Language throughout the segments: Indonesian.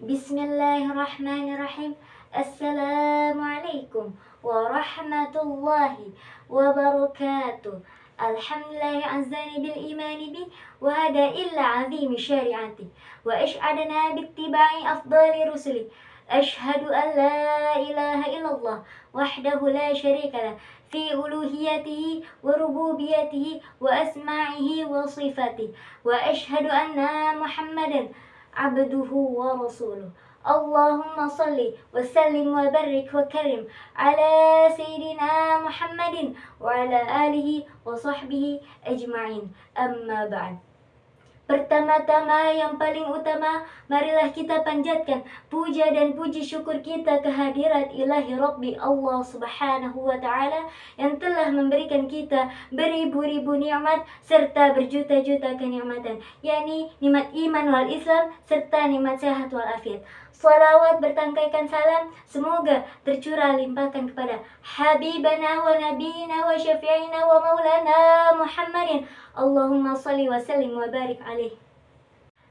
Bismillahirrahmanirrahim. Assalamualaikum warahmatullahi wabarakatuh. Alhamdulillah azani bil imani bi wa hada illa azimi syariati wa ash'adana bittiba'i afdali rusuli. Ashhadu an la ilaha illallah wahdahu la syarika lah fi uluhiyatihi wa rububiyatihi wa asma'ihi wa sifatihi wa ashhadu anna Muhammadan abduhu wa rasuluh. Allahumma salli wa sallim wa barik wa karim ala sayyidina Muhammadin wa ala alihi wa sahbihi ajma'in. Amma ba'd. Pertama-tama yang paling utama, marilah kita panjatkan puja dan puji syukur kita kehadirat ilahi Rabbi Allah subhanahu wa ta'ala yang telah memberikan kita beribu-ribu nikmat serta berjuta-juta kenikmatan, yakni nikmat iman wal Islam serta nikmat sehat wal afiat. Salawat bertangkaikan salam semoga tercurah limpahkan kepada Habibana wa Nabiyina wa Syafi'ina wa Maulana Muhammadin. Allahumma salli wa sallim wa barik alaih.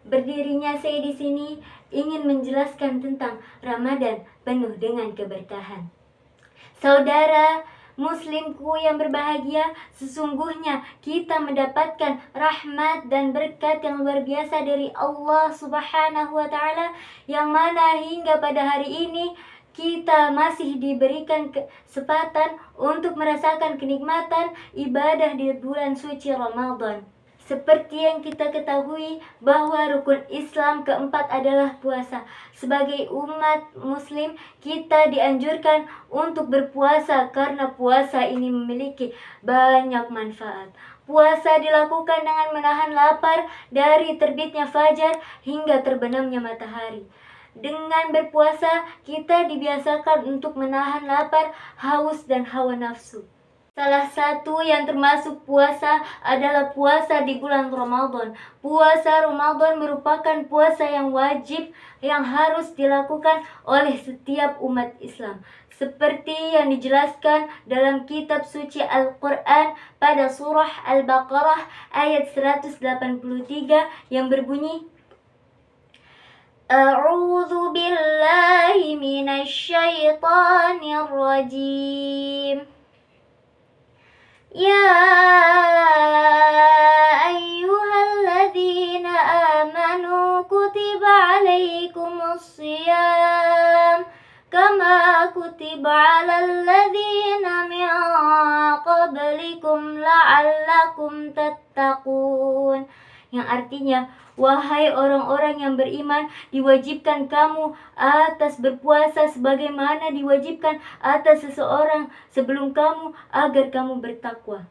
Berdirinya saya di sini ingin menjelaskan tentang Ramadan penuh dengan keberkahan. Saudara Muslimku yang berbahagia, sesungguhnya kita mendapatkan rahmat dan berkat yang luar biasa dari Allah subhanahu wa ta'ala, yang mana hingga pada hari ini kita masih diberikan kesempatan untuk merasakan kenikmatan ibadah di bulan suci Ramadan. Seperti yang kita ketahui bahwa rukun Islam keempat adalah puasa. Sebagai umat muslim, kita dianjurkan untuk berpuasa karena puasa ini memiliki banyak manfaat. Puasa dilakukan dengan menahan lapar dari terbitnya fajar hingga terbenamnya matahari. Dengan berpuasa, kita dibiasakan untuk menahan lapar, haus, dan hawa nafsu. Salah satu yang termasuk puasa adalah puasa di bulan Ramadan. Puasa Ramadan merupakan puasa yang wajib yang harus dilakukan oleh setiap umat Islam. Seperti yang dijelaskan dalam kitab suci Al-Quran pada surah Al-Baqarah ayat 183 yang berbunyi, A'udzu billahi minasy syaithanir rajim. Ya ayyuhalladzina amanu kutiba alaikumus shiyam kama kutiba alal ladzina min qablikum la'allakum tattaqun, yang artinya, wahai orang-orang yang beriman, diwajibkan kamu atas berpuasa sebagaimana diwajibkan atas seseorang sebelum kamu agar kamu bertakwa.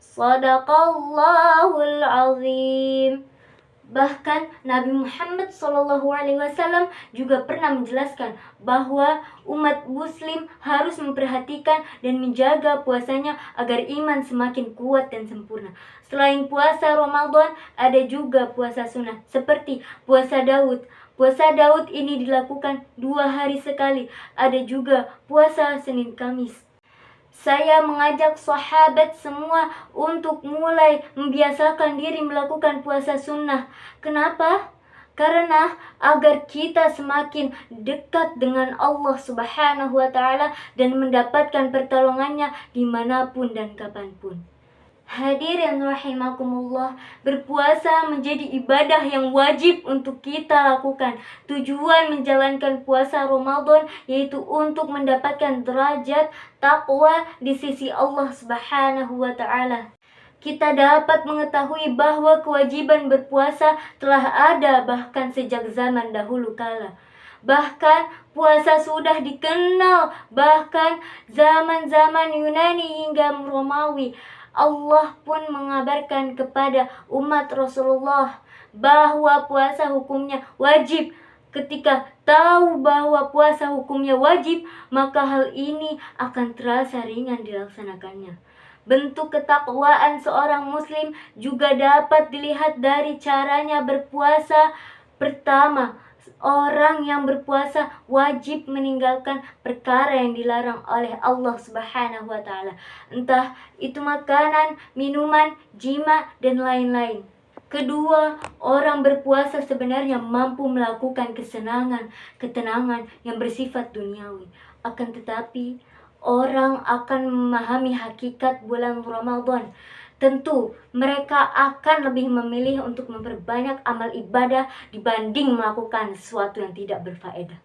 Shadaqallahul azim. Bahkan Nabi Muhammad SAW juga pernah menjelaskan bahwa umat muslim harus memperhatikan dan menjaga puasanya agar iman semakin kuat dan sempurna. Selain puasa Ramadan, ada juga puasa sunnah seperti puasa Daud. Puasa Daud ini dilakukan 2 hari sekali. Ada juga puasa Senin Kamis. Saya mengajak sahabat semua untuk mulai membiasakan diri melakukan puasa sunnah. Kenapa? Karena agar kita semakin dekat dengan Allah subhanahu wa ta'ala dan mendapatkan pertolongannya dimanapun dan kapanpun. Hadirin rahimakumullah, berpuasa menjadi ibadah yang wajib untuk kita lakukan. Tujuan menjalankan puasa Ramadan yaitu untuk mendapatkan derajat takwa di sisi Allah subhanahu wa ta'ala. Kita dapat mengetahui bahwa kewajiban berpuasa telah ada bahkan sejak zaman dahulu kala. Bahkan puasa sudah dikenal bahkan zaman-zaman Yunani hingga Romawi. Allah pun mengabarkan kepada umat Rasulullah bahwa puasa hukumnya wajib. Ketika tahu bahwa puasa hukumnya wajib, maka hal ini akan terasa ringan dilaksanakannya. Bentuk ketakwaan seorang muslim juga dapat dilihat dari caranya berpuasa. Pertama, orang yang berpuasa wajib meninggalkan perkara yang dilarang oleh Allah subhanahu wa ta'ala. Entah itu makanan, minuman, jima, dan lain-lain. Kedua, orang berpuasa sebenarnya mampu melakukan ketenangan yang bersifat duniawi. Akan tetapi, orang akan memahami hakikat bulan Ramadan. Tentu, mereka akan lebih memilih untuk memperbanyak amal ibadah dibanding melakukan sesuatu yang tidak berfaedah.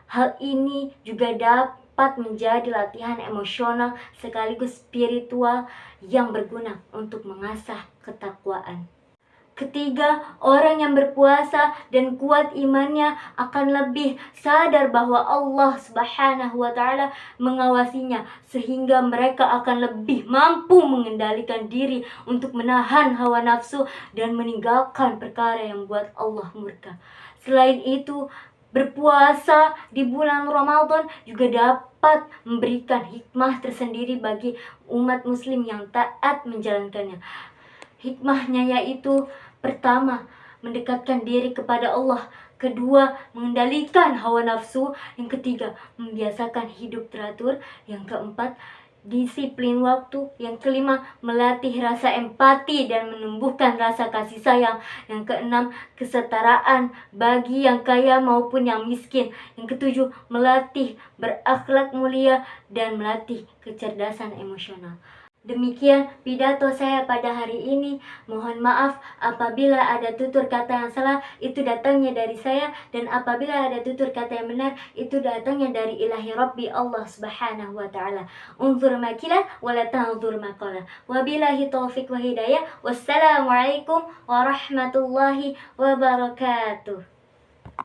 Hal ini juga dapat menjadi latihan emosional sekaligus spiritual yang berguna untuk mengasah ketakwaan. Ketiga, orang yang berpuasa dan kuat imannya akan lebih sadar bahwa Allah Subhanahu wa Ta'ala mengawasinya, sehingga mereka akan lebih mampu mengendalikan diri untuk menahan hawa nafsu dan meninggalkan perkara yang membuat Allah murka. Selain itu, berpuasa di bulan Ramadan juga dapat memberikan hikmah tersendiri bagi umat muslim yang taat menjalankannya. Hikmahnya yaitu: pertama, mendekatkan diri kepada Allah. Kedua, mengendalikan hawa nafsu. Yang ketiga, membiasakan hidup teratur. Yang keempat, disiplin waktu. Yang kelima, melatih rasa empati dan menumbuhkan rasa kasih sayang. Yang keenam, kesetaraan bagi yang kaya maupun yang miskin. Yang ketujuh, melatih berakhlak mulia dan melatih kecerdasan emosional. Demikian pidato saya pada hari ini. Mohon maaf apabila ada tutur kata yang salah, itu datangnya dari saya. Dan apabila ada tutur kata yang benar, itu datangnya dari ilahi Rabbi Allah Subhanahu wa Ta'ala. Unzur makila wala tanzur maqala. Wabillahi taufiq wa hidayah. Wassalamualaikum warahmatullahi wabarakatuh.